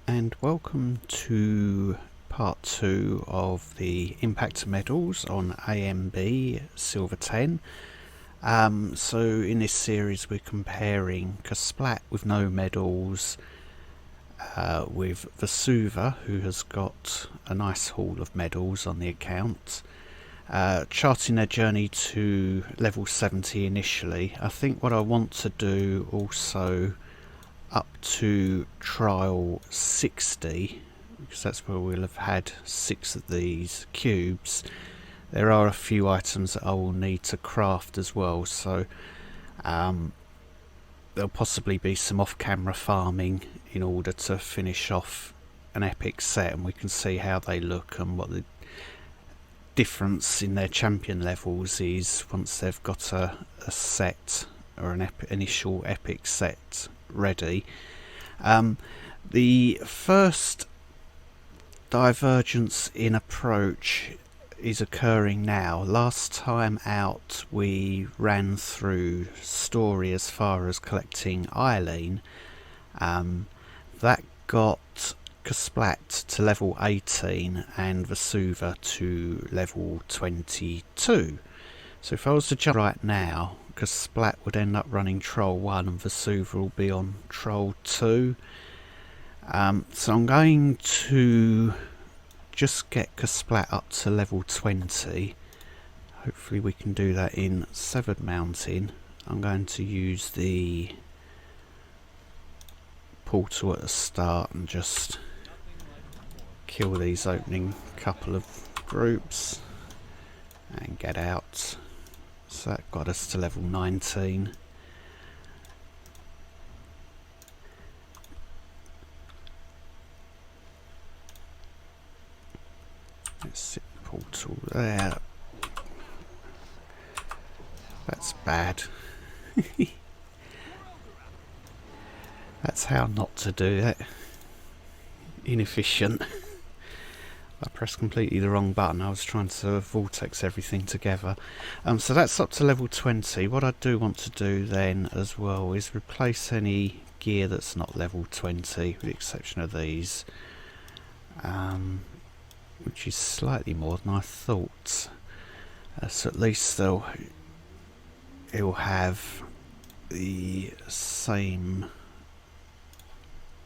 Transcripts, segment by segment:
And welcome to part 2 of the impact medals on ANB Silver 10. So in this series we're comparing Kasplat with no medals with Vesuva, who has got a nice haul of medals on the account, charting their journey to level 70 initially. I think what I want to do also up to trial 60, because that's where we'll have had 6 of these cubes. There are a few items that I will need to craft as well, so there'll possibly be some off-camera farming in order to finish off an epic set, and we can see how they look and what the difference in their champion levels is once they've got a set or an initial epic set ready. The first divergence in approach is occurring now. Last time out we ran through story as far as collecting Eileen. That got Kasplat to level 18 and Vesuva to level 22. So if I was to jump right now, Kasplat would end up running Troll 1 and Vesuva will be on Troll 2. So I'm going to just get Kasplat up to level 20. Hopefully we can do that in Severed Mountain. I'm going to use the portal at the start and just kill these opening couple of groups and get out. So that got us to level 19. Let's sit the portal there. That's bad. That's how not to do it. Inefficient. I pressed completely the wrong button. I was trying to vortex everything together. So that's up to level 20. What I do want to do then as well is replace any gear that's not level 20, with the exception of these, which is slightly more than I thought. So at least it'll have the same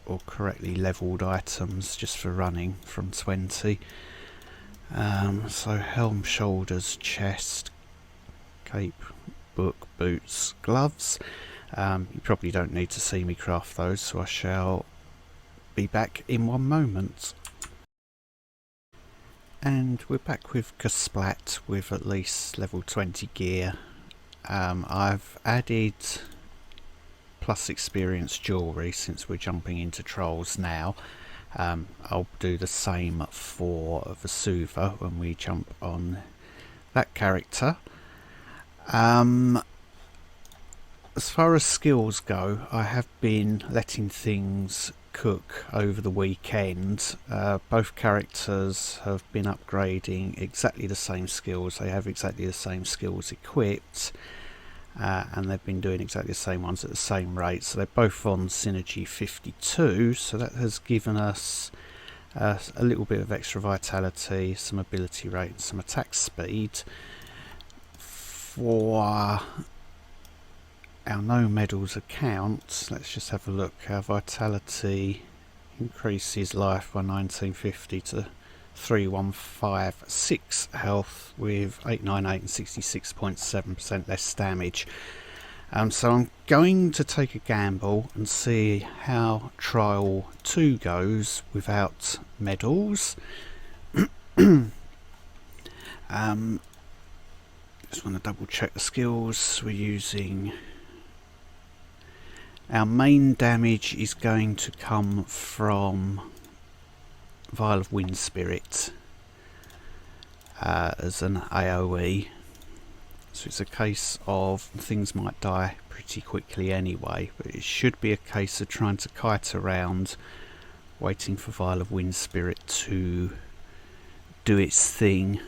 or correctly leveled items just for running from 20. So helm, shoulders, chest, cape, book, boots, gloves. You probably don't need to see me craft those, so I shall be back in one moment. And we're back with Kasplat with at least level 20 gear. I've added plus experience jewellery since we're jumping into trolls now. I'll do the same for Vesuva when we jump on that character. As far as skills go, I have been letting things cook over the weekend. Both characters have been upgrading exactly the same skills. They have exactly the same skills equipped. And they've been doing exactly the same ones at the same rate, so they're both on synergy 52, so that has given us a little bit of extra vitality, some ability rate and some attack speed. For our no medals account, let's just have a look. Our vitality increases life by 1950 to 3156 health with 898 and 66.7% less damage. So I'm going to take a gamble and see how trial 2 goes without medals. Just want to double check the skills we're using. Our main damage is going to come from Vial of Wind Spirit as an AoE, so it's a case of things might die pretty quickly anyway, but it should be a case of trying to kite around waiting for Vial of Wind Spirit to do its thing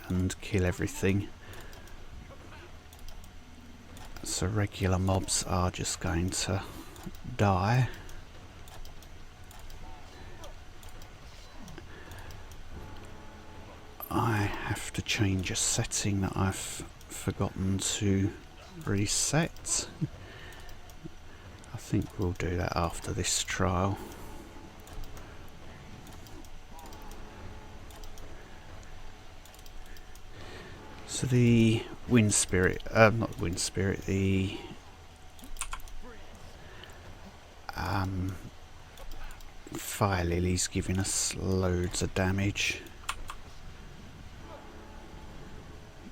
and kill everything. So regular mobs are just going to die. have to change a setting that I've forgotten to reset. I think we'll do that after this trial. So the wind spirit, not the wind spirit, the fire lily's giving us loads of damage.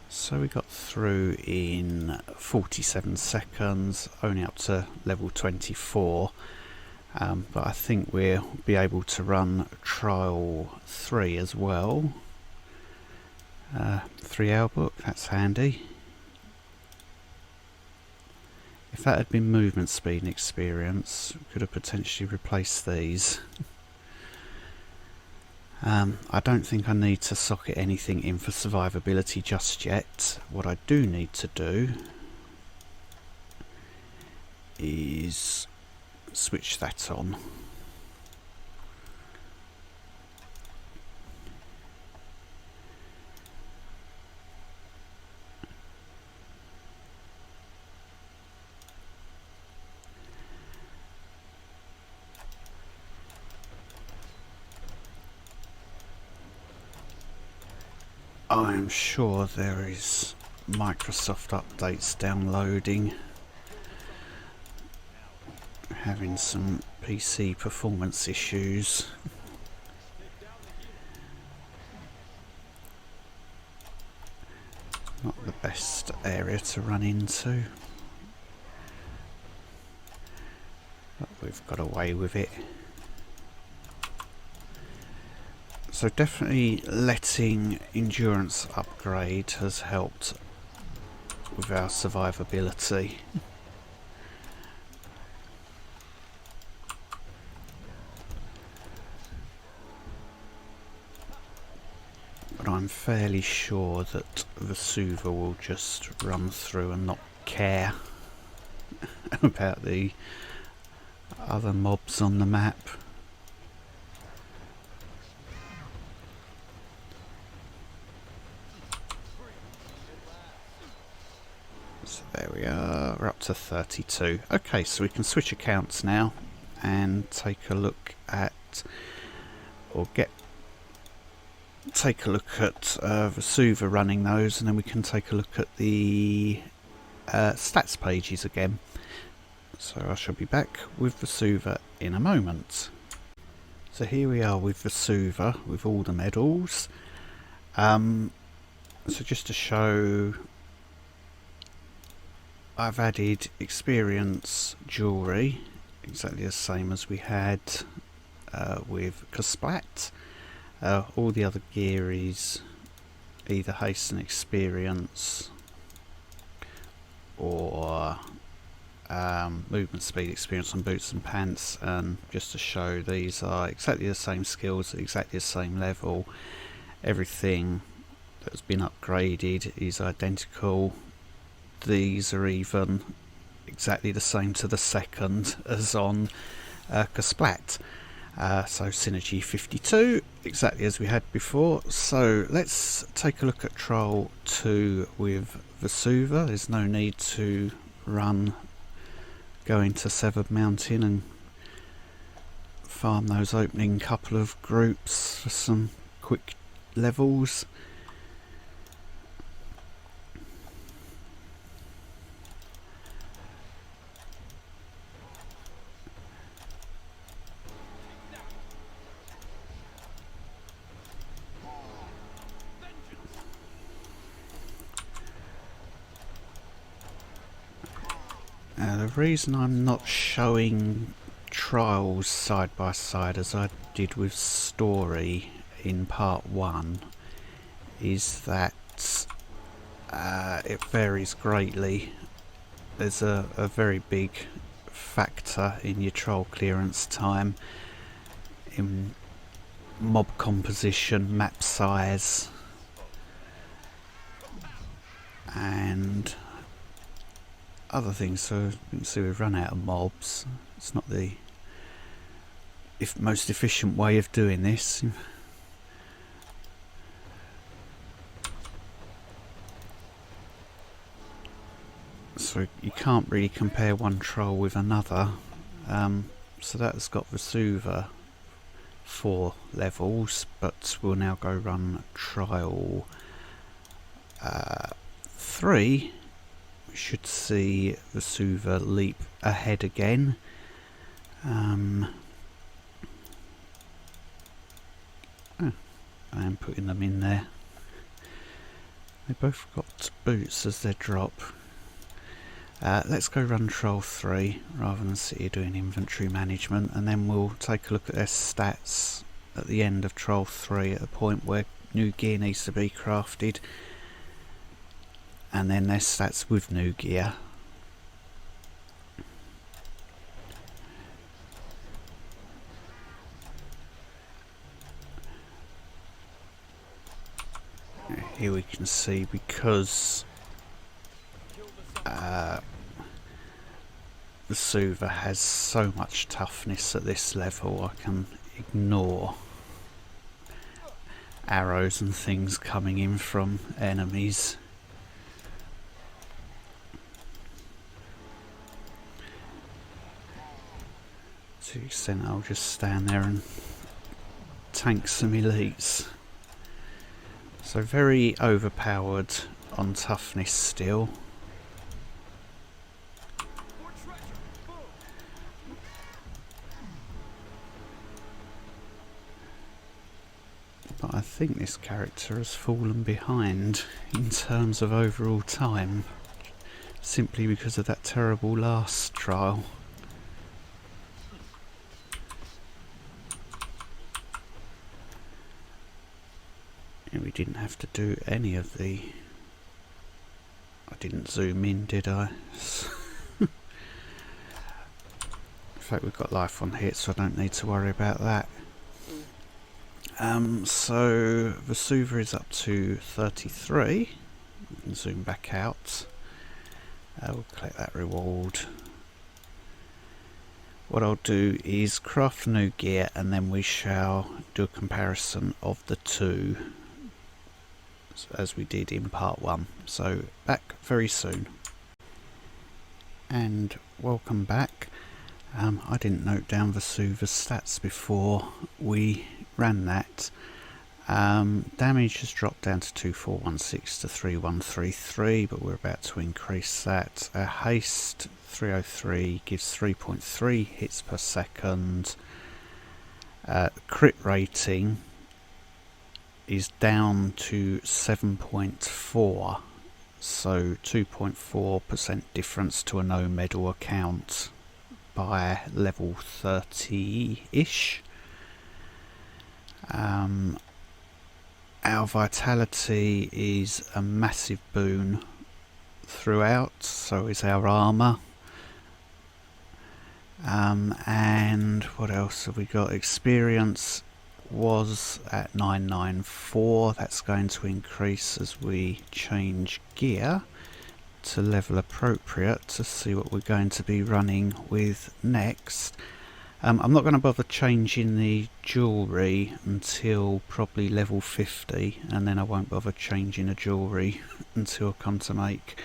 So we got through in 47 seconds, only up to level 24. But I think we'll be able to run trial 3 as well. 3-hour book, that's handy. If that had been movement speed and experience, we could have potentially replaced these. I don't think I need to socket anything in for survivability just yet. What I do need to do is switch that on. I'm sure there is Microsoft updates downloading, having some PC performance issues. Not the best area to run into, but we've got away with it. So definitely letting endurance upgrade has helped with our survivability. But I'm fairly sure that Vesuva will just run through and not care about the other mobs on the map. So there we are, we're up to 32. Okay, so we can switch accounts now and take a look at, or take a look at Vesuva running those, and then we can take a look at the stats pages again. So I shall be back with Vesuva in a moment. So here we are with Vesuva with all the medals. So just to show, I've added experience jewellery, exactly the same as we had with Kasplat. All the other gear is either hasten experience or movement speed experience on boots and pants, and just to show, these are exactly the same skills at exactly the same level. Everything that's been upgraded is identical. These are even exactly the same to the second as on Kasplat. So Synergy 52, exactly as we had before. So let's take a look at Trial 2 with Vesuva. There's no need to go into Severed Mountain and farm those opening couple of groups for some quick levels. The reason I'm not showing trials side by side as I did with story in part 1 is that it varies greatly. There's a very big factor in your trial clearance time, in mob composition, map size, and other things. So you can see we've run out of mobs. It's not the most efficient way of doing this. So you can't really compare one trial with another. So that's got Vesuva 4 levels, but we'll now go run trial 3. We should see Vesuva leap ahead again. Oh, I am putting them in there. They both got boots as their drop. Let's go run trial 3 rather than sit here doing inventory management, and then we'll take a look at their stats at the end of trial 3 at the point where new gear needs to be crafted, and then their stats with new gear. Here we can see, because Vesuva has so much toughness at this level, I can ignore arrows and things coming in from enemies. To the extent I'll just stand there and tank some elites. So very overpowered on toughness still. But I think this character has fallen behind in terms of overall time, simply because of that terrible last trial. And we didn't have to do any of the... I didn't zoom in, did I? In fact, we've got life on hit, so I don't need to worry about that. So Vesuva is up to 33. We can zoom back out. We'll collect that reward. What I'll do is craft new gear, and then we shall do a comparison of the two, as we did in part 1. So back very soon. And welcome back. I didn't note down Vesuva's stats before we ran that. Damage has dropped down to 2416 to 3133, but we're about to increase that. Haste 303 gives 3.3 hits per second. Crit rating is down to 7.4, so 2.4% difference to a no medal account by level 30-ish. Our vitality is a massive boon throughout, so is our armour. And what else have we got? Experience was at 994. That's going to increase as we change gear to level appropriate to see what we're going to be running with next. I'm not going to bother changing the jewellery until probably level 50, and then I won't bother changing the jewellery until I come to make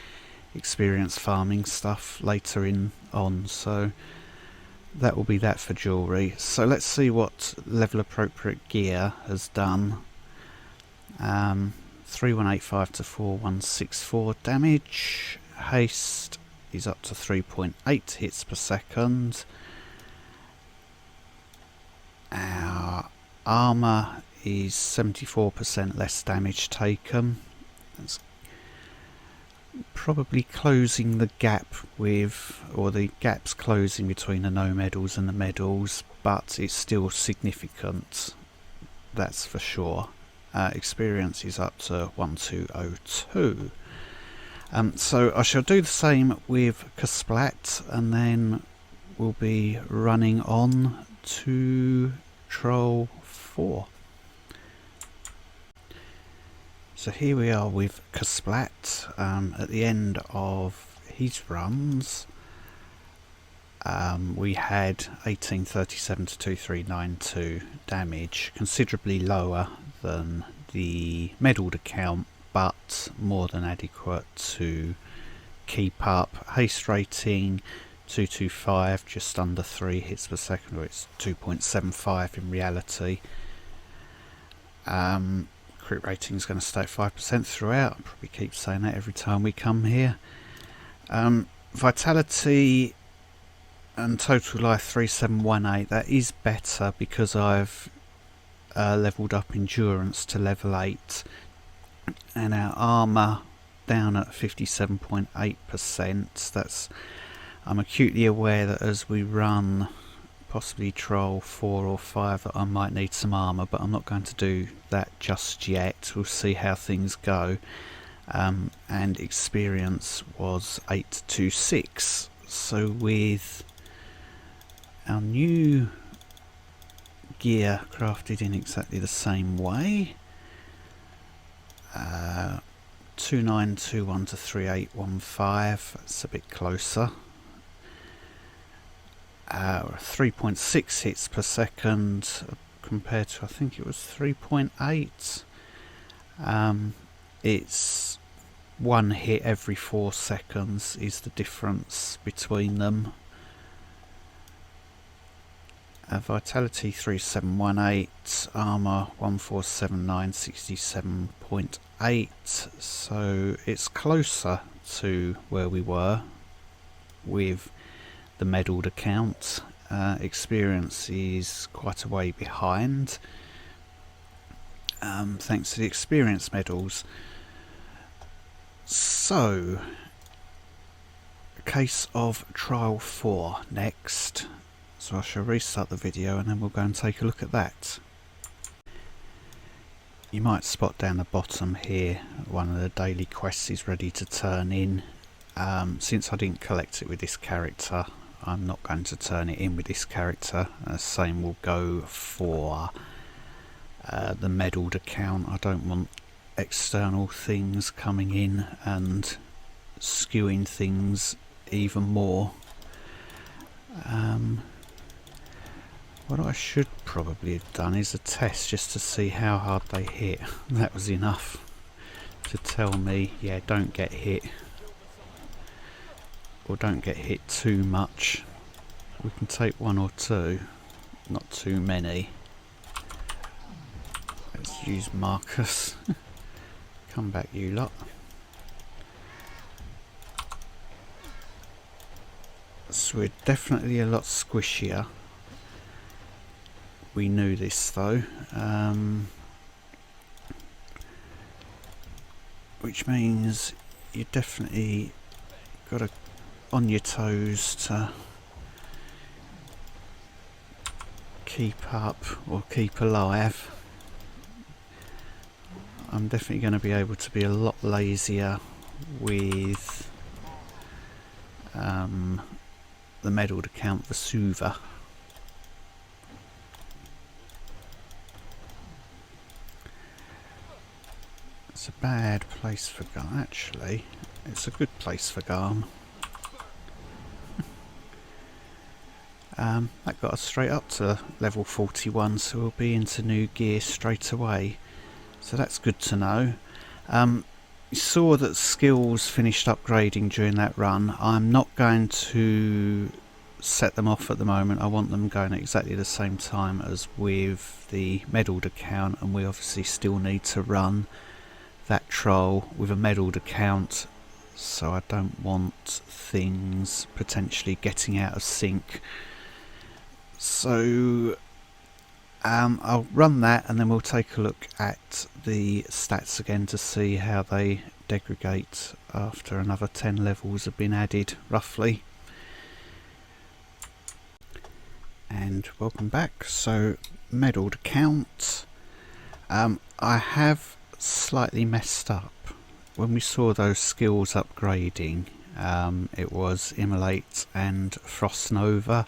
experience farming stuff later on. So that will be that for jewellery. So let's see what level appropriate gear has done. 3185 to 4164 damage. Haste is up to 3.8 hits per second. Our armour is 74% less damage taken. That's probably closing the gap with, or the gap's closing between the no medals and the medals, but it's still significant, that's for sure. Experience is up to 1202. So I shall do the same with Kasplat, and then we'll be running on to Troll 4. So here we are with Kasplat at the end of his runs. We had 1837 to 2392 damage, considerably lower than the medalled account, but more than adequate to keep up. Haste rating 225, just under 3 hits per second, or it's 2.75 in reality. Crit rating is going to stay at 5% throughout. I'll probably keep saying that every time we come here. Vitality and total life 3718, that is better because I've leveled up endurance to level 8, and our armour down at 57.8%. That's, I'm acutely aware that as we run possibly trial 4 or 5 that I might need some armour, but I'm not going to do that just yet. We'll see how things go. And experience was 826. So with our new gear crafted in exactly the same way, 2921 to 3815, that's a bit closer. 3.6 hits per second compared to, I think it was 3.8. It's 1 hit every 4 seconds is the difference between them. Vitality 3718, armour 1479, 67.8, so it's closer to where we were with the medalled account. Experience is quite a way behind, thanks to the experience medals. So, a case of trial 4 next. So I shall restart the video and then we'll go and take a look at that. You might spot down the bottom here one of the daily quests is ready to turn in. Since I didn't collect it with this character, I'm not going to turn it in with this character. Same will go for the medalled account. I don't want external things coming in and skewing things even more. What I should probably have done is a test just to see how hard they hit. That was enough to tell me, yeah, don't get hit, or don't get hit too much. We can take 1 or 2, not too many. Let's use Marcus. Come back, you lot. So we're definitely a lot squishier. We knew this though, which means you definitely got to on your toes to keep up or keep alive. I'm definitely going to be able to be a lot lazier with the medalled account Vesuva. It's a bad place for Garm, actually. It's a good place for Garm. That got us straight up to level 41, so we'll be into new gear straight away. So that's good to know. You saw that skills finished upgrading during that run. I'm not going to set them off at the moment. I want them going at exactly the same time as with the medalled account, and we obviously still need to run that trial with a medalled account, so I don't want things potentially getting out of sync. So I'll run that and then we'll take a look at the stats again to see how they degrade after another 10 levels have been added, roughly. And welcome back. So medalled account, I have slightly messed up. When we saw those skills upgrading, it was Immolate and Frost Nova.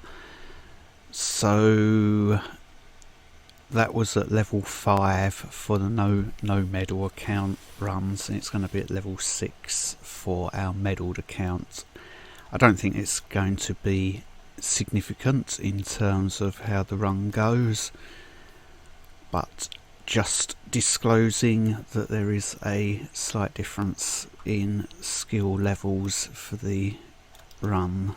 So that was at level 5 for the no medal account runs, and it's going to be at level 6 for our medalled account. I don't think it's going to be significant in terms of how the run goes, but just disclosing that there is a slight difference in skill levels for the run.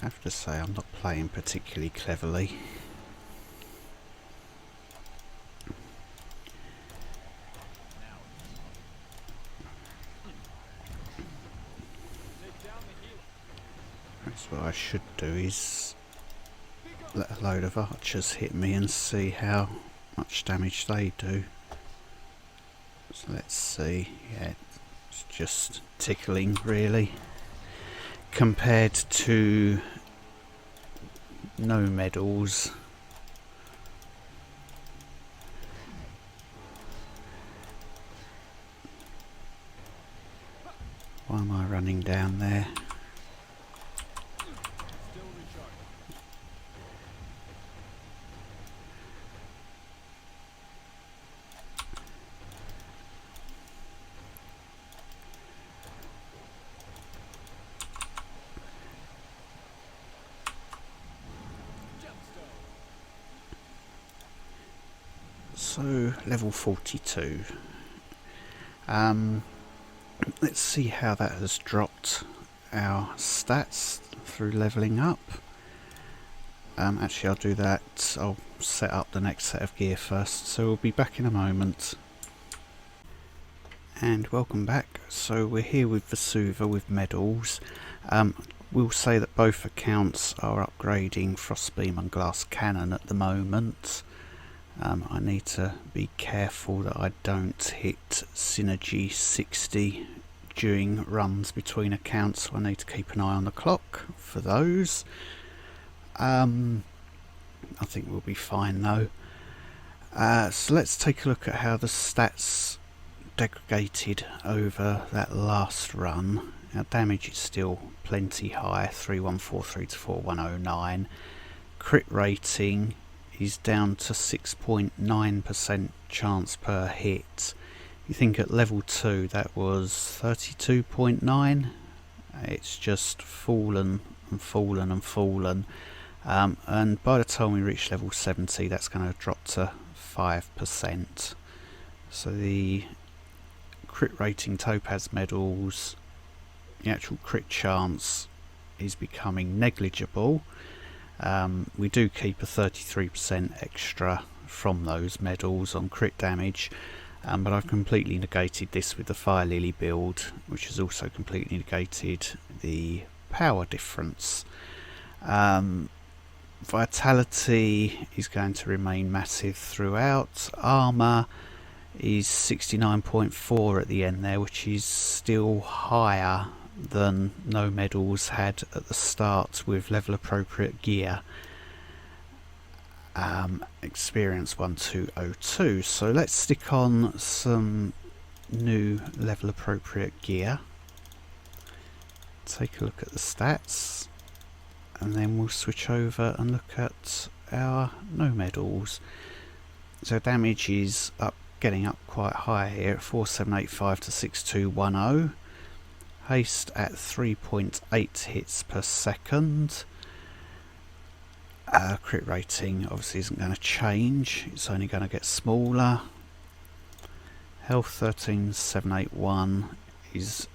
I have to say I'm not playing particularly cleverly. That's what I should do, is let a load of archers hit me and see how much damage they do. So let's see, yeah, it's just tickling really, compared to no medals. Why am I running down there? So, level 42. Let's see how that has dropped our stats through levelling up. Actually, I'll do that. I'll set up the next set of gear first, so we'll be back in a moment. And welcome back. So we're here with Vesuva with medals. We'll say that both accounts are upgrading Frostbeam and Glass Cannon at the moment. I need to be careful that I don't hit Synergy 60 during runs between accounts, so I need to keep an eye on the clock for those. I think we'll be fine though. So let's take a look at how the stats degraded over that last run. Our damage is still plenty high, 3143 to 4109. Crit rating is down to 6.9% chance per hit. You think at level 2 that was 32.9. It's just fallen and fallen and fallen. And by the time we reach level 70, that's going to drop to 5%. So the crit rating topaz medals, the actual crit chance is becoming negligible. We do keep a 33% extra from those medals on crit damage, but I've completely negated this with the Fire Lily build, which has also completely negated the power difference. Vitality is going to remain massive throughout. Armour is 69.4 at the end there, which is still higher than no medals had at the start with level appropriate gear. Experience 1202. So let's stick on some new level appropriate gear, take a look at the stats, and then we'll switch over and look at our no medals. So damage is getting up quite high here at 4785 to 6210. Haste at 3.8 hits per second. Crit rating obviously isn't going to change, it's only going to get smaller. Health 13781 is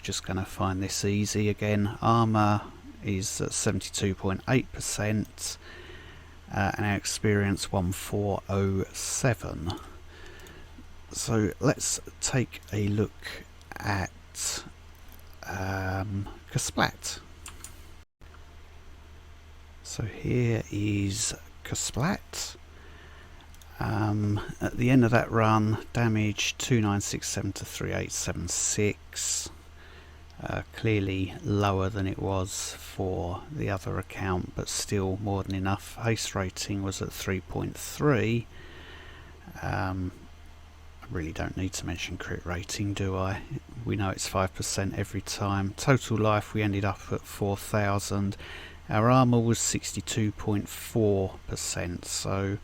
just going to find this easy again. Armour is at 72.8%, and our experience 1407. So let's take a look at Kasplat. So here is Kasplat. At the end of that run, damage 2967 to 3876. Clearly lower than it was for the other account, but still more than enough. Haste rating was at 3.3. I really don't need to mention crit rating, do I? We know it's 5% every time. Total life, we ended up at 4000. Our armour was 62.4%, so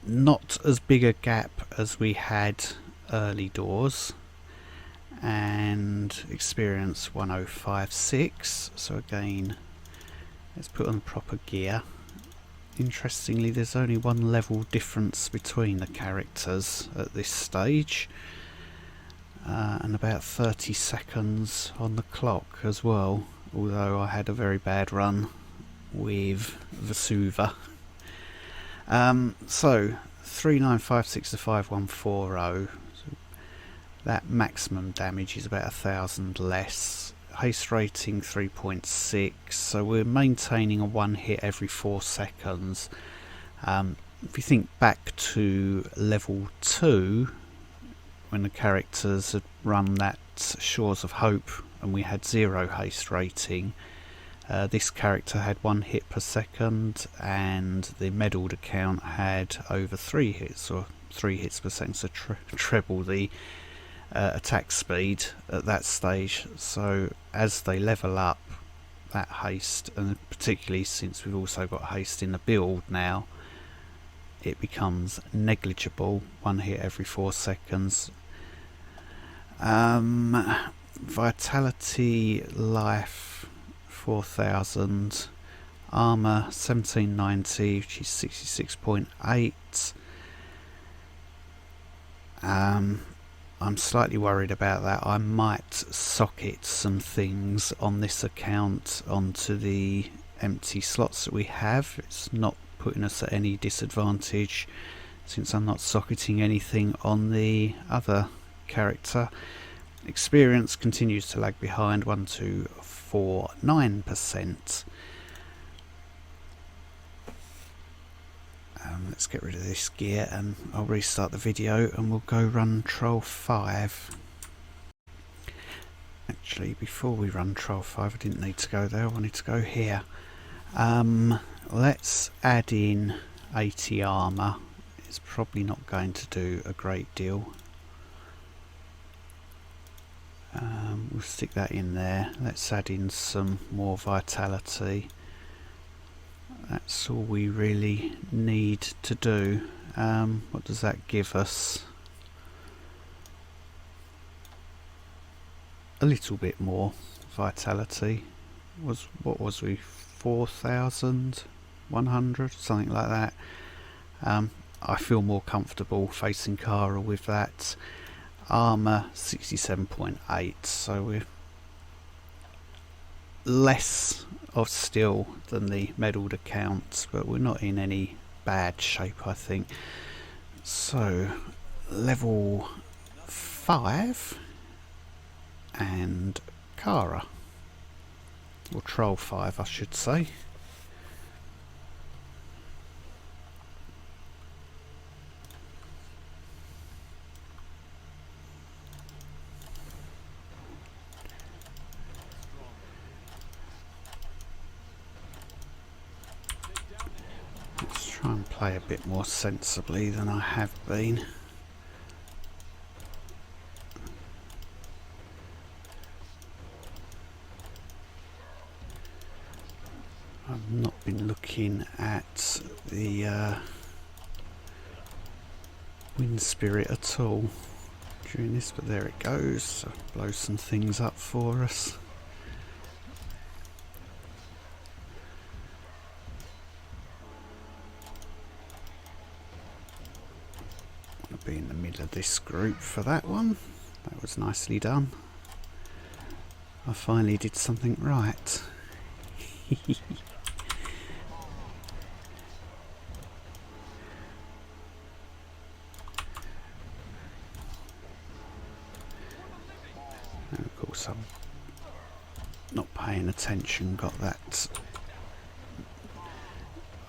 not as big a gap as we had early doors and experience 1056. So again, let's put on proper gear. Interestingly, there's only one level difference between the characters at this stage, and about 30 seconds on the clock as well, although I had a very bad run with Vesuva. So 3956 to 5140, so that maximum damage is about 1,000 less. Haste rating 3.6, so we're maintaining a one hit every 4 seconds. If you think back to level 2, when the characters had run that Shores of Hope and we had 0 haste rating, this character had 1 hit per second, and the medalled account had over 3 hits, or 3 hits per second, so treble the attack speed at that stage. So as they level up that haste, and particularly since we've also got haste in the build now, it becomes negligible, 1 hit every 4 seconds. Vitality, life 4,000, armor 1790, which is 66.8. I'm slightly worried about that. I might socket some things on this account onto the empty slots that we have. It's not putting us at any disadvantage since I'm not socketing anything on the other character. Experience continues to lag behind, 1249%. Let's get rid of this gear and I'll restart the video and we'll go run Troll 5. Actually, before we run Troll 5, I didn't need to go there, I wanted to go here. Let's add in 80 armour. It's probably not going to do a great deal. We'll stick that in there. Let's add in some more vitality. That's all we really need to do. What does that give us? A little bit more vitality. What was we? 4,100, something like that. I feel more comfortable facing Kara with that. Armour 67.8, so we're less of still than the medalled accounts, but we're not in any bad shape, I think. So level 5 and Kara, or Troll 5 I should say. Try and play a bit more sensibly than I have been. I've not been looking at the wind spirit at all during this, but there it goes. So blow some things up for us. Be in the middle of this group for that one. That was nicely done. I finally did something right. And of course I'm not paying attention, got that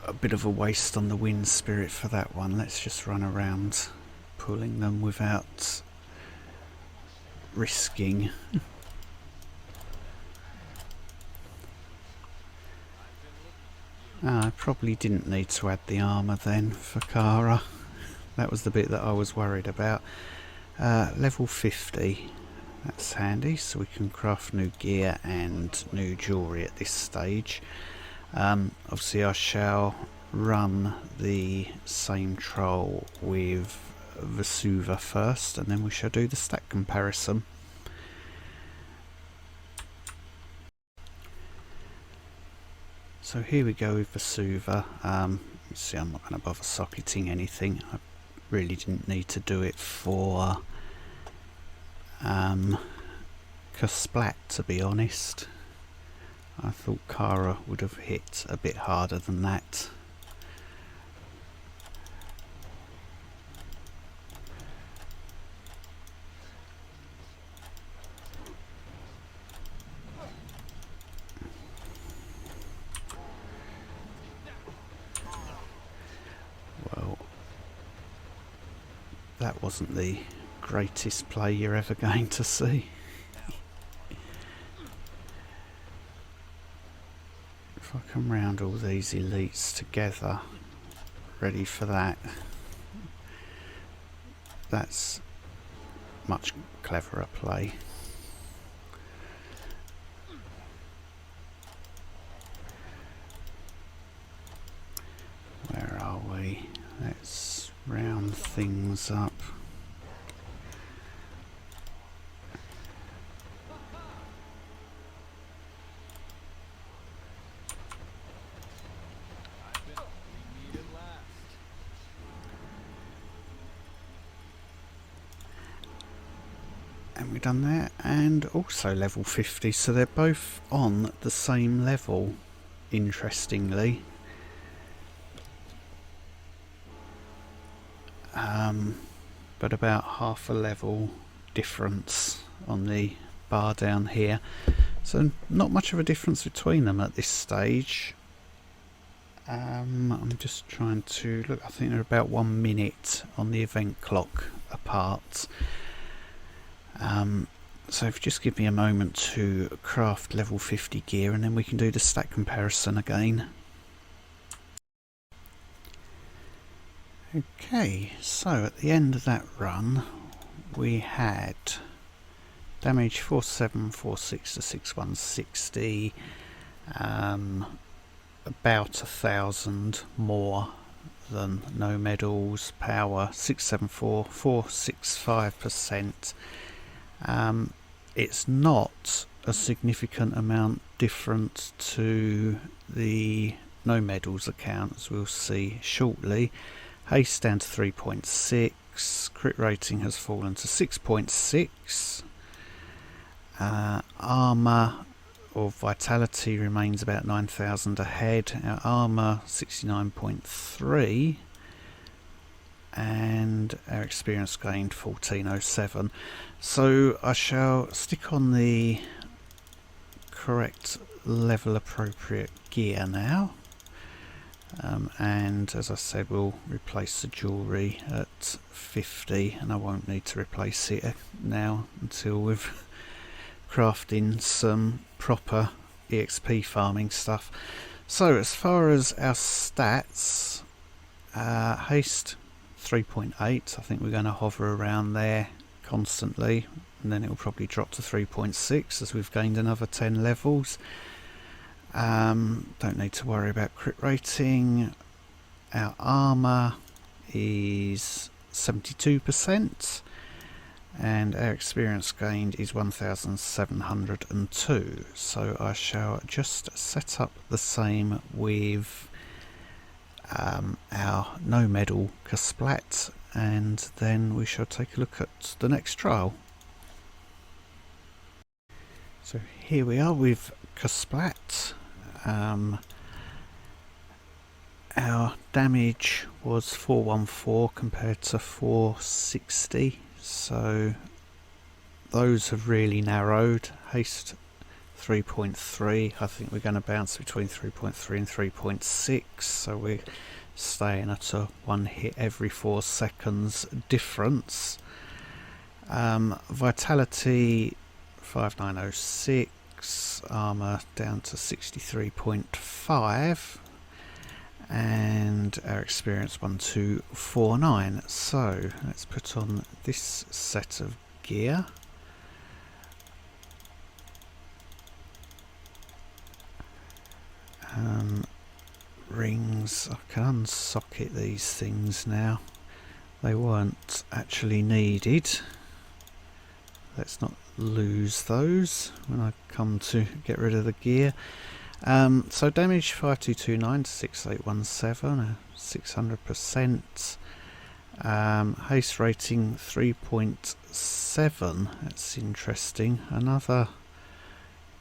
a bit of a waste on the wind spirit for that one. Let's just run around pulling them without risking. I probably didn't need to add the armour then for Kara. That was the bit that I was worried about. Level 50, that's handy, so we can craft new gear and new jewellery at this stage. Obviously I shall run the same troll with Vesuva first, and then we shall do the stat comparison. So here we go with Vesuva. You see, I'm not going to bother socketing anything. I really didn't need to do it for Splat, to be honest. I thought Kara would have hit a bit harder than that. Well, that wasn't the greatest play you're ever going to see. If I can round all these elites together, ready for that, that's much cleverer play. Where are we? Let's round things up. And we've done that, and also level 50, so they're both on the same level, interestingly. But about half a level difference on the bar down here, so not much of a difference between them at this stage. I'm just trying to look. I think they're about 1 minute on the event clock apart. So if you just give me a moment to craft level 50 gear, and then we can do the stat comparison again. Okay, so at the end of that run we had damage 4746 to 6160, about 1,000 more than no medals, power 674, 465%. It's not a significant amount different to the no medals account, as we'll see shortly. Haste down to 3.6, crit rating has fallen to 6.6, armour or vitality remains about 9,000 ahead, our armour 69.3, and our experience gained 1407. So I shall stick on the correct level appropriate gear now. And as I said, we'll replace the jewellery at 50, and I won't need to replace it now until we've crafting some proper EXP farming stuff. So as far as our stats, haste 3.8, I think we're going to hover around there constantly, and then it will probably drop to 3.6 as we've gained another 10 levels. Don't need to worry about crit rating. Our armour is 72%, and our experience gained is 1,702. So I shall just set up the same with our no medal Splat, and then we shall take a look at the next trial. So here we are with Splat. Our damage was 414 compared to 460, so those have really narrowed. Haste 3.3, I think we're going to bounce between 3.3 and 3.6, so we're staying at a 1 hit every 4 seconds difference. Vitality 5906, armour down to 63.5, and our experience 1249. So let's put on this set of gear. Rings, I can unsocket these things now. they weren't actually needed. Let's not lose those when I come to get rid of the gear. So damage 5229 to 6817, 600%. Haste rating 3.7. That's interesting. Another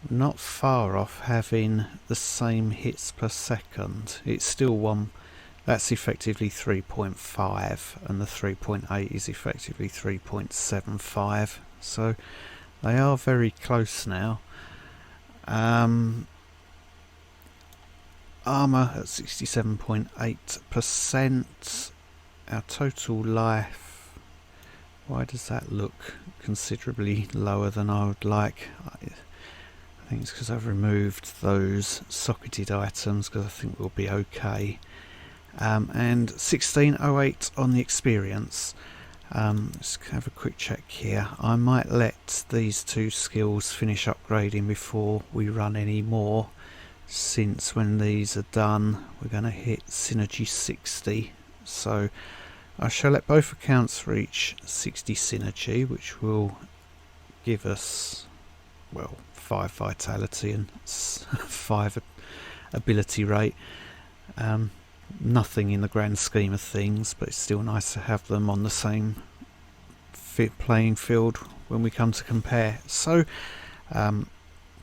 not far off having the same hits per second. It's still one. That's effectively 3.5, and the 3.8 is effectively 3.75. So they are very close now. Armour at 67.8%. Our total life, why does that look considerably lower than I would like? I think it's because I've removed those socketed items, because I think we'll be okay. And 1608 on the experience. Let's have a quick check here. I might let these two skills finish upgrading before we run any more, since when these are done we're going to hit synergy 60. So I shall let both accounts reach 60 synergy, which will give us, well, 5 vitality and 5 ability rate. Nothing in the grand scheme of things, but it's still nice to have them on the same playing field when we come to compare. So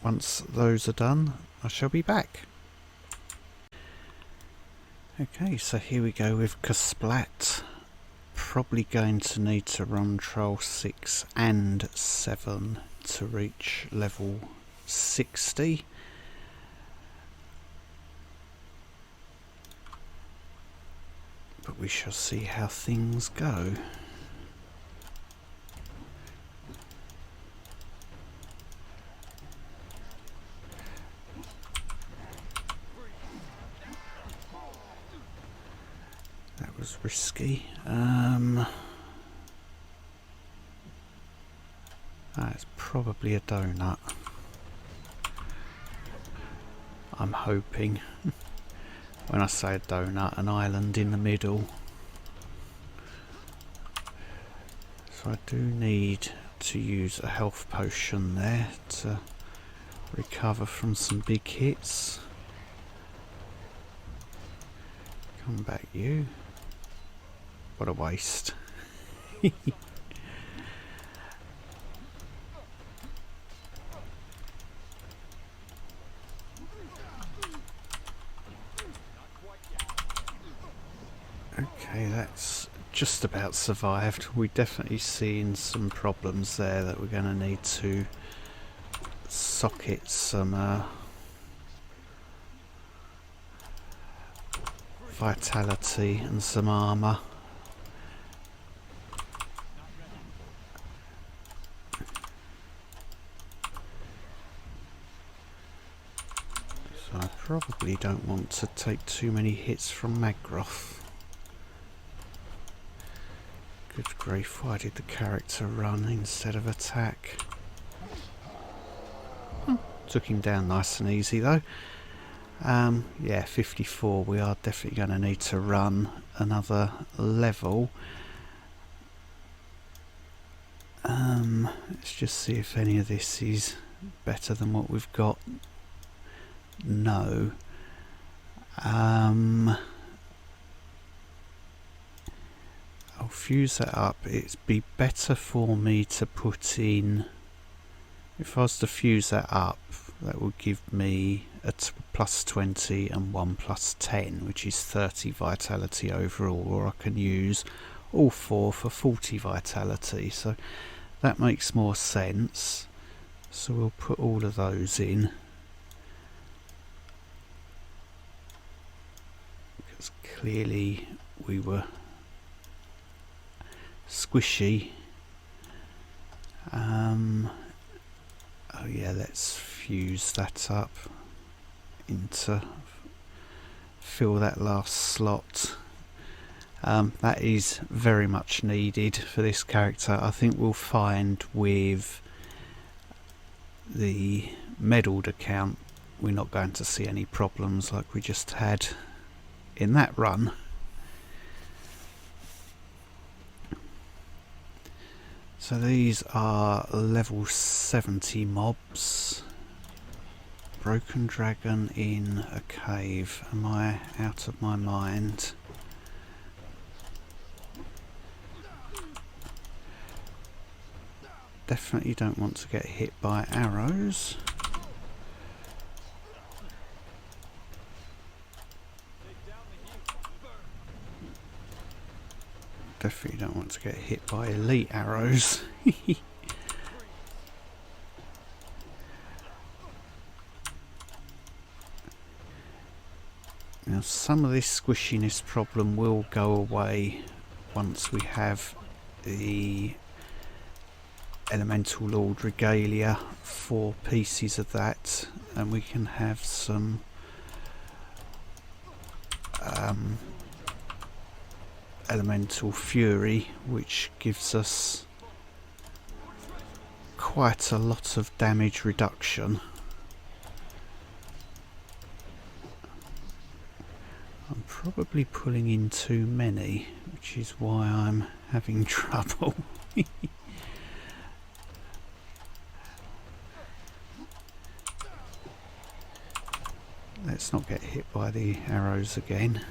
once those are done, I shall be back. Okay, so here we go with Kasplat. Probably going to need to run Troll 6 and 7 to reach level 60. But we shall see how things go. That was risky. It's probably a donut. I'm hoping. When I say a donut, an island in the middle. So I do need to use a health potion there to recover from some big hits. Come back, you. What a waste. Okay, that's just about survived. We're definitely seeing some problems there that we're going to need to socket some vitality and some armour. So I probably don't want to take too many hits from Magroth. Good grief, why did the character run instead of attack? Took him down nice and easy though. Yeah, 54. We are definitely going to need to run another level. Let's just see if any of this is better than what we've got. No. I'll fuse that up. It'd be better for me to put in, if I was to fuse that up, that would give me a plus 20 and 1 plus 10, which is 30 vitality overall, or I can use all 4 for 40 vitality, so that makes more sense. So we'll put all of those in, because clearly we were squishy. Oh yeah, let's fuse that up into fill that last slot. That is very much needed for this character. I think we'll find with the medalled account we're not going to see any problems like we just had in that run. So these are level 70 mobs. Broken dragon in a cave. Am I out of my mind? Definitely don't want to get hit by arrows. Definitely don't want to get hit by elite arrows. Now some of this squishiness problem will go away once we have the Elemental Lord Regalia, 4 pieces of that, and we can have some Elemental Fury, which gives us quite a lot of damage reduction. I'm probably pulling in too many, which is why I'm having trouble. Let's not get hit by the arrows again.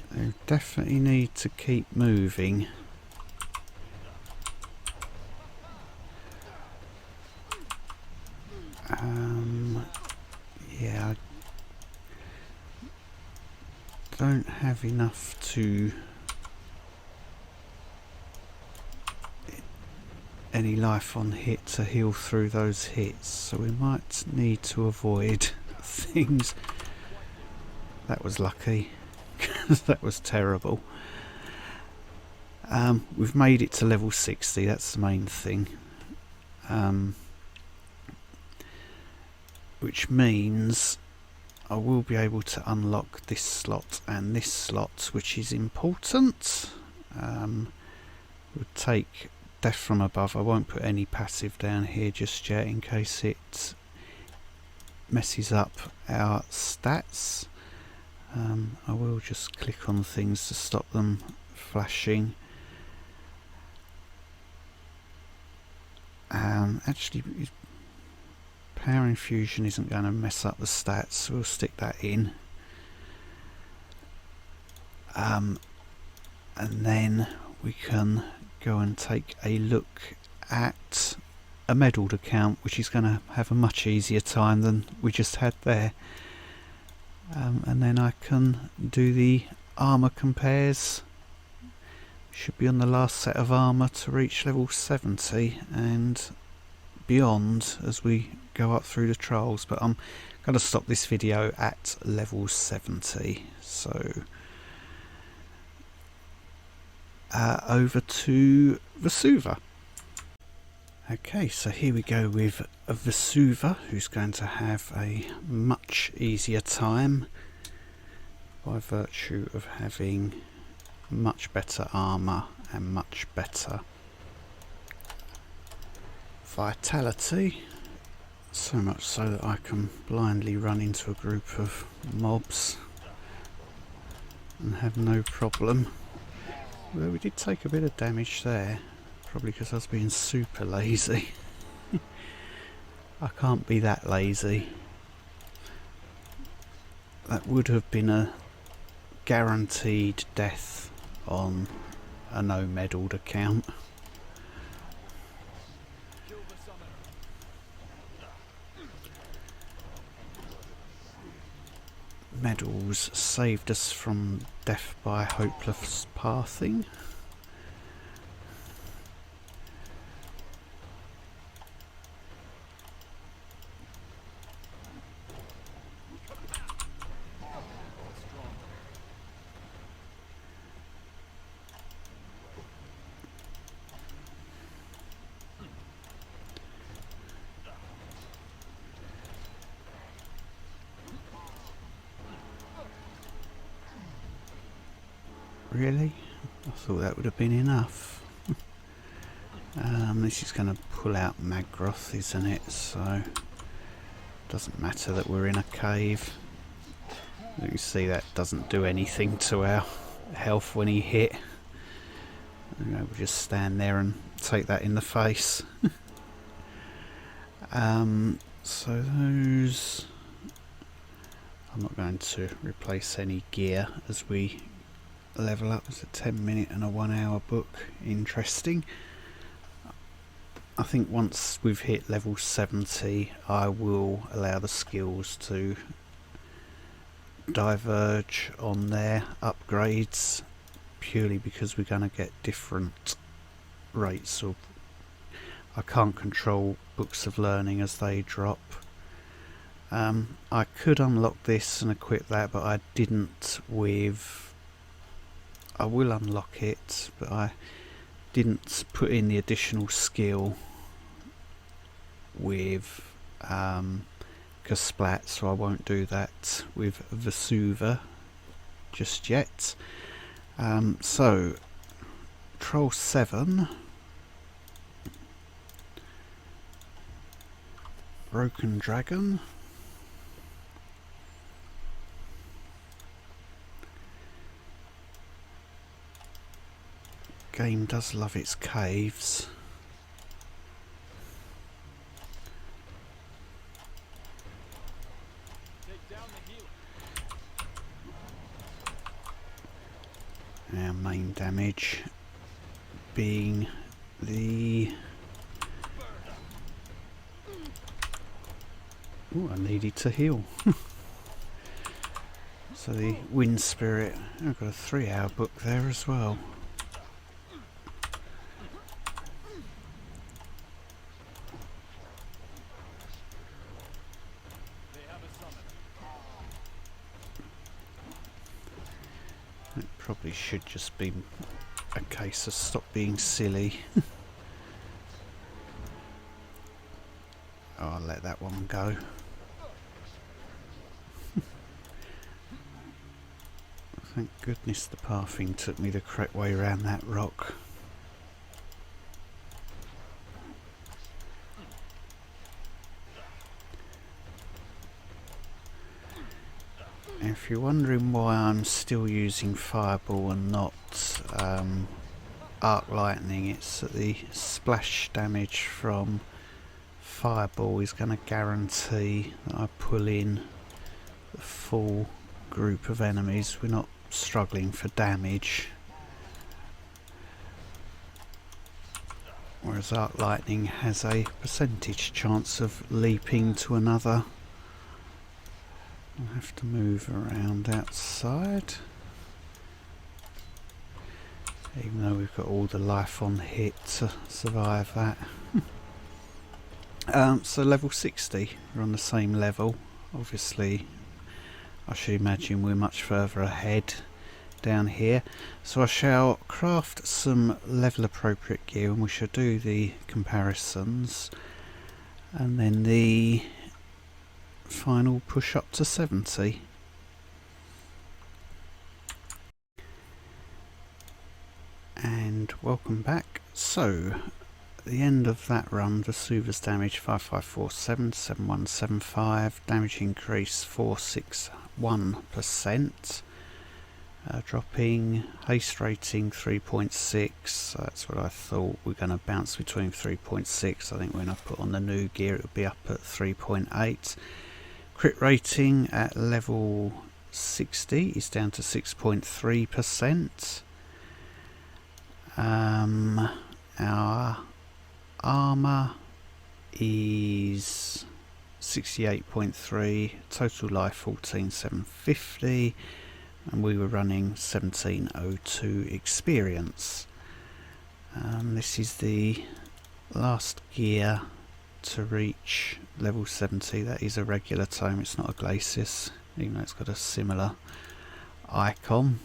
They definitely need to keep moving. Yeah, I don't have enough to any life on hit to heal through those hits, so we might need to avoid things. That was lucky, because that was terrible. We've made it to level 60, that's the main thing. Which means I will be able to unlock this slot and this slot, which is important. We'll take Death from Above. I won't put any passive down here just yet in case it messes up our stats. I will just click on things to stop them flashing. Actually, Power Infusion isn't going to mess up the stats, so we'll stick that in. And then we can go and take a look at a medalled account, which is going to have a much easier time than we just had there. And then I can do the armour compares. Should be on the last set of armour to reach level 70 and beyond as we go up through the trials, but I'm going to stop this video at level 70. So over to Vesuva. Okay, so here we go with Vesuva, who's going to have a much easier time by virtue of having much better armour and much better vitality. So much so that I can blindly run into a group of mobs and have no problem. Well, we did take a bit of damage there, probably because I was being super lazy. I can't be that lazy. That would have been a guaranteed death on a no medalled account. Medals saved us from death by hopeless pathing. Really? I thought that would have been enough. This is going to pull out Magroth, isn't it? So doesn't matter that we're in a cave. You can see that doesn't do anything to our health when he hit. We'll just stand there and take that in the face. So those... I'm not going to replace any gear as we level up. It's a 10-minute and a 1-hour book. Interesting. I think once we've hit level 70, I will allow the skills to diverge on their upgrades, purely because we're going to get different rates of... I can't control books of learning as they drop. I could unlock this and equip that, but I didn't with... I will unlock it, but I didn't put in the additional skill with Kasplat, so I won't do that with Vesuva just yet. So, Troll 7, Broken Dragon, game does love its caves. Our main damage being the... Oh, I needed to heal. So the Wind Spirit, I've got a 3-hour book there as well. It probably should just be a case of stop being silly. Oh, I'll let that one go. Thank goodness the pathing took me the correct way around that rock. If you're wondering why I'm still using Fireball and not Arc Lightning, it's that the splash damage from Fireball is going to guarantee that I pull in the full group of enemies. We're not struggling for damage, whereas Arc Lightning has a percentage chance of leaping to another. I'll have to move around outside, even though we've got all the life on hit to survive that. So level 60, we're on the same level. Obviously I should imagine we're much further ahead down here, so I shall craft some level appropriate gear and we shall do the comparisons, and then the final push up to 70. And welcome back. So the end of that run, Vesuva's damage 5547, 7175, damage increase 461%, dropping haste rating 3.6, so that's what I thought. We're going to bounce between 3.6, I think when I put on the new gear it will be up at 3.8. Crit rating at level 60 is down to 6.3%. Our armour is 68.3, total life 14,750, and we were running 1702 experience. This is the last gear to reach level 70. That is a regular tome, it's not a glacis, even though it's got a similar icon.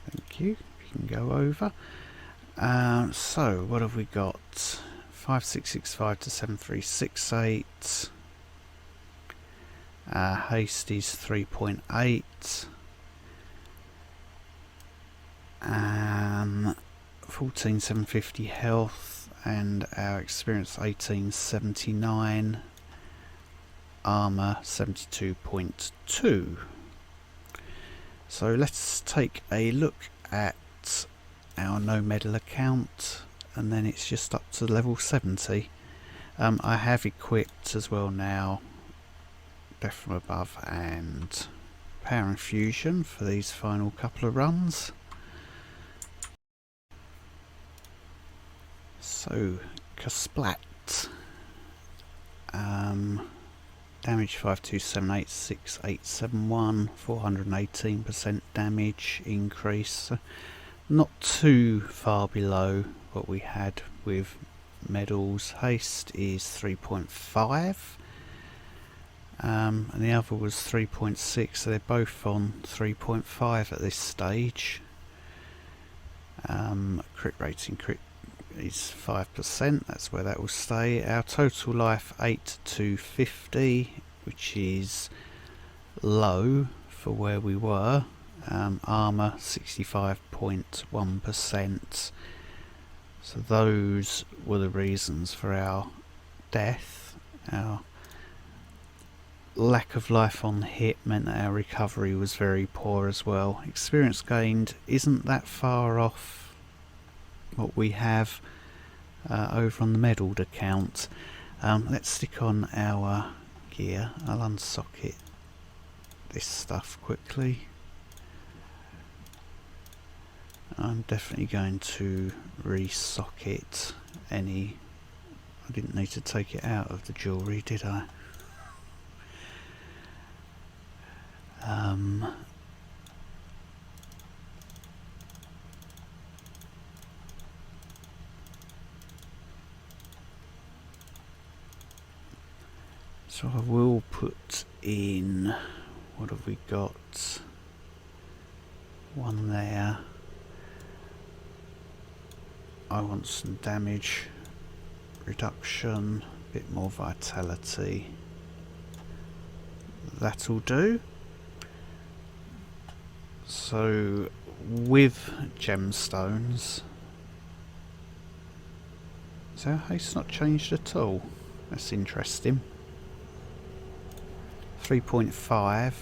Thank you. You can go over. So what have we got? 5665 to 7368. Haste is 3.8. 14,750 health and our experience 1879, armour 72.2. So let's take a look at our no medal account, and then it's just up to level 70. I have equipped as well now Death from Above and Power Infusion for these final couple of runs. So, Kasplat, damage 52786871, 418% damage increase, not too far below what we had with medals. Haste is 3.5, and the other was 3.6, so they're both on 3.5 at this stage. Crit rating is 5%, that's where that will stay. Our total life 8 to 50, which is low for where we were. Armour 65.1%. So those were the reasons for our death. Our lack of life on hit meant that our recovery was very poor as well. Experience gained isn't that far off what we have over on the medalled account. Let's stick on our gear. I'll unsocket this stuff quickly. I'm definitely going to resocket any. I didn't need to take it out of the jewellery, did I? So I will put in, what have we got? One there. I want some damage reduction, a bit more vitality. That'll do. So with gemstones, is our haste not changed at all? That's interesting. 3.5.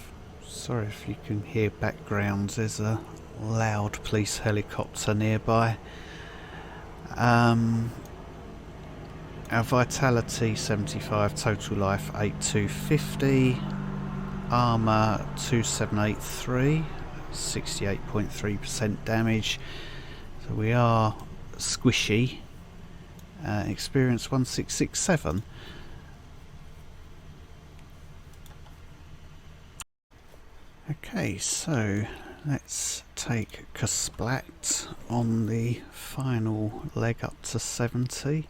Sorry if you can hear backgrounds, there's a loud police helicopter nearby. Our vitality 75, total life 8250, armour 2783, 68.3% damage. So we are squishy. Experience 1667. Okay, so let's take Kasplat on the final leg up to 70.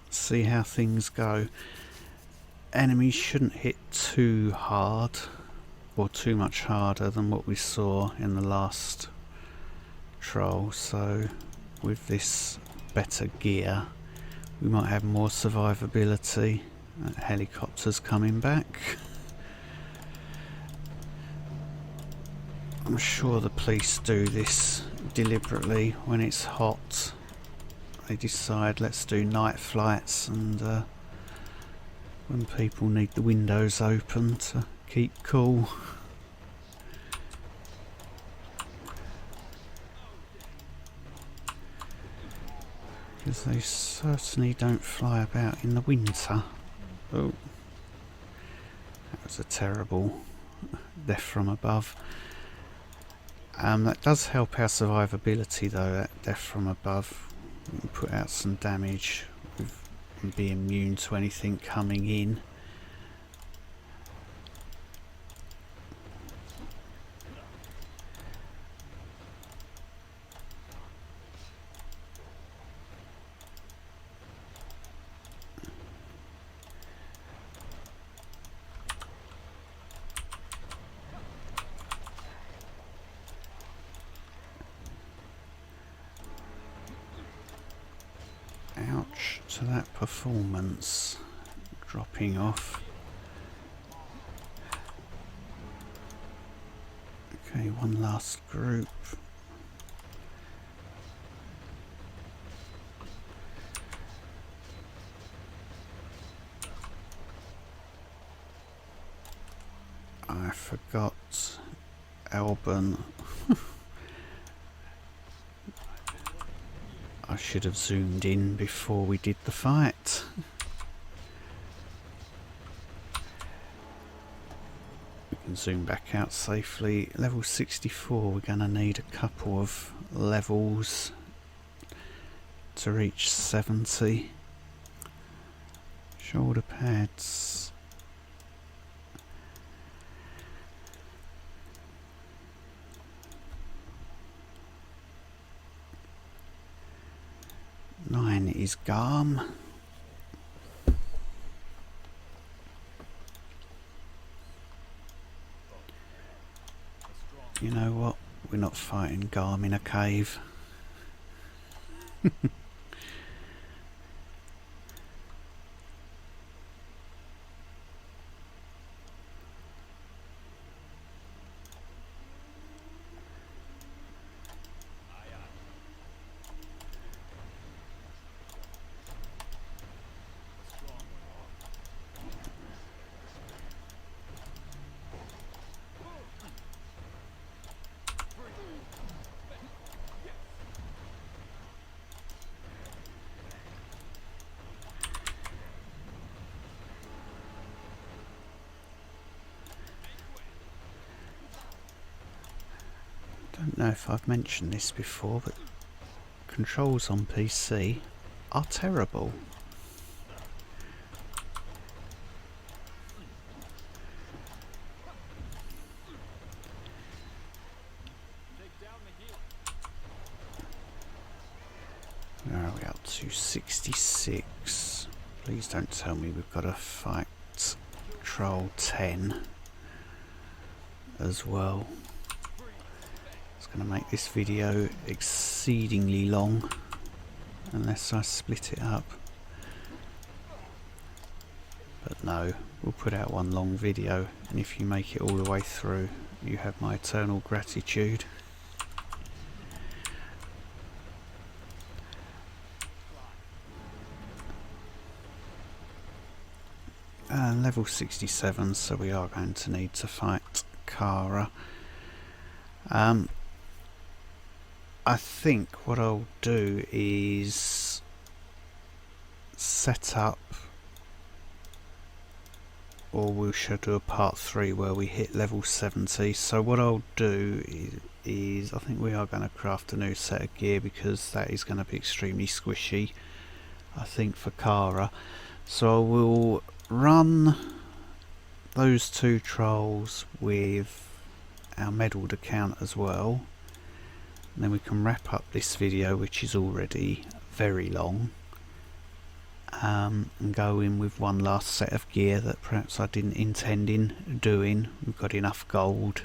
See how things go. Enemies shouldn't hit too hard or too much harder than what we saw in the last troll, so with this better gear we might have more survivability. Helicopters coming back. I'm sure the police do this deliberately. When it's hot they decide let's do night flights, and when people need the windows open to keep cool. Because they certainly don't fly about in the winter. Oh, that was a terrible death from above. That does help our survivability though, that death from above. We can put out some damage and be immune to anything coming in. Ouch to that performance dropping off. Okay, one last group. I forgot Alban. I should have zoomed in before we did the fight. We can zoom back out safely. Level 64, we're going to need a couple of levels to reach 70. Shoulder pads. Nine is Garm. You know what? We're not fighting Garm in a cave. I don't know if I've mentioned this before, but controls on PC are terrible. Where are we up to? 66. Please don't tell me we've got to fight Troll 10 as well. It's going to make this video exceedingly long unless I split it up. But no, we'll put out one long video, and if you make it all the way through, you have my eternal gratitude. Level 67, so we are going to need to fight Kara. I think what I'll do is set up, or we shall do a part 3 where we hit level 70. So what I'll do is I think we are going to craft a new set of gear, because that is going to be extremely squishy, I think, for Kara. So I will run those 2 trolls with our medalled account as well, and then we can wrap up this video, which is already very long, and go in with one last set of gear that perhaps I didn't intend in doing. We've got enough gold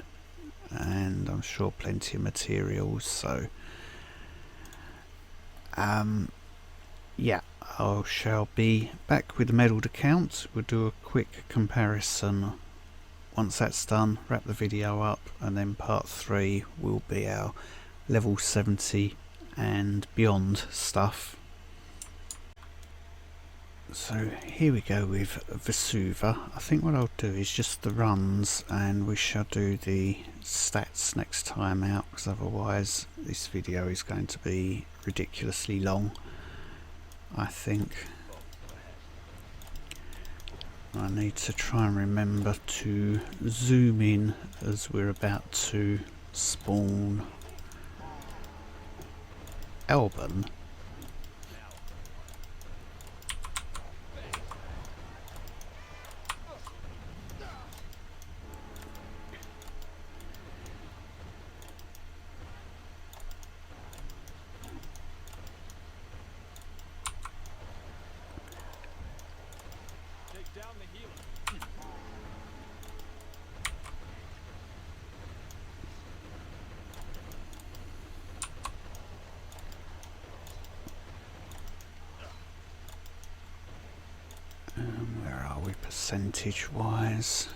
and I'm sure plenty of materials, so yeah, I shall be back with the medalled account. We'll do a quick comparison once that's done, wrap the video up, and then part 3 will be our level 70 and beyond stuff. So here we go with Vesuva. I think what I'll do is just the runs, and we shall do the stats next time out, because otherwise this video is going to be ridiculously long, I think. I need to try and remember to zoom in as we're about to spawn Alban. Where are we percentage wise?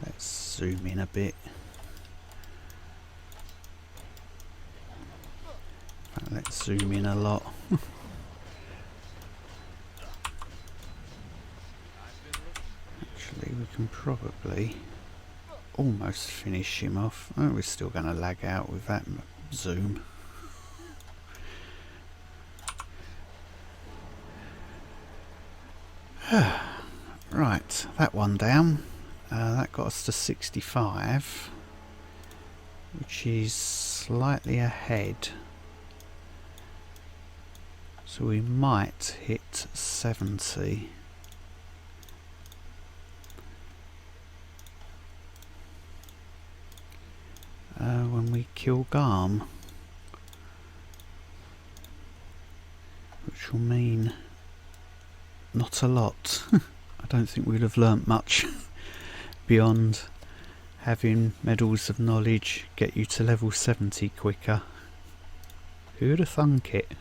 Let's zoom in a bit. Let's zoom in a lot. Actually, we can probably almost finish him off. Oh, we're still going to lag out with that zoom. Right, that one down. That got us to 65, which is slightly ahead. So we might hit 70. When we kill Garm, which will mean not a lot. I don't think we'd have learnt much beyond having medals of knowledge get you to level 70 quicker. Who'd have thunk it?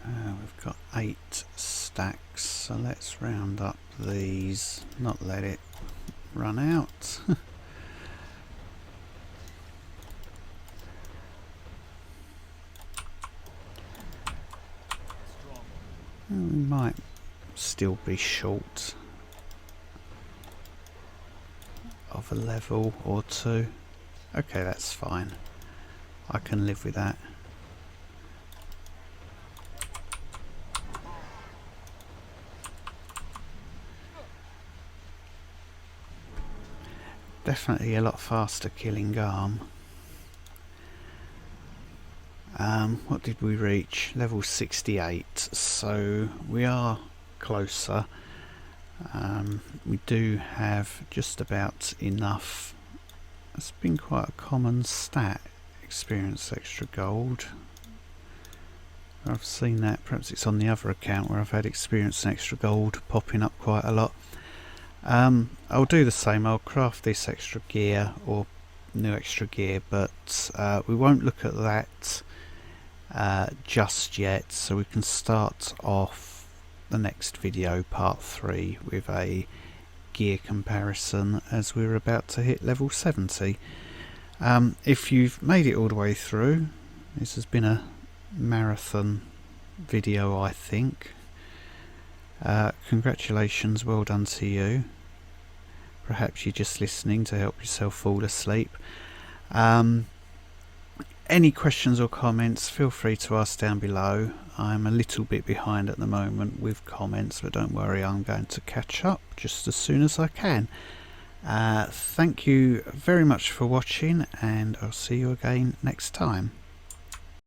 We've got 8 stacks, so let's round up these, not let it run out. We might still be short of a level or two. Okay, that's fine. I can live with that. Definitely a lot faster killing Garm. What did we reach? Level 68, so we are closer. We do have just about enough. It's been quite a common stat, experience extra gold. I've seen that, perhaps it's on the other account where I've had experience and extra gold popping up quite a lot. I'll do the same, I'll craft this extra gear or new extra gear, but we won't look at that just yet, so we can start off the next video, part 3, with a gear comparison as we're about to hit level 70. If you've made it all the way through, this has been a marathon video, I think. Congratulations, well done to you. Perhaps you're just listening to help yourself fall asleep. Any questions or comments, feel free to ask down below. I'm a little bit behind at the moment with comments, but don't worry, I'm going to catch up just as soon as I can. Thank you very much for watching, and I'll see you again next time.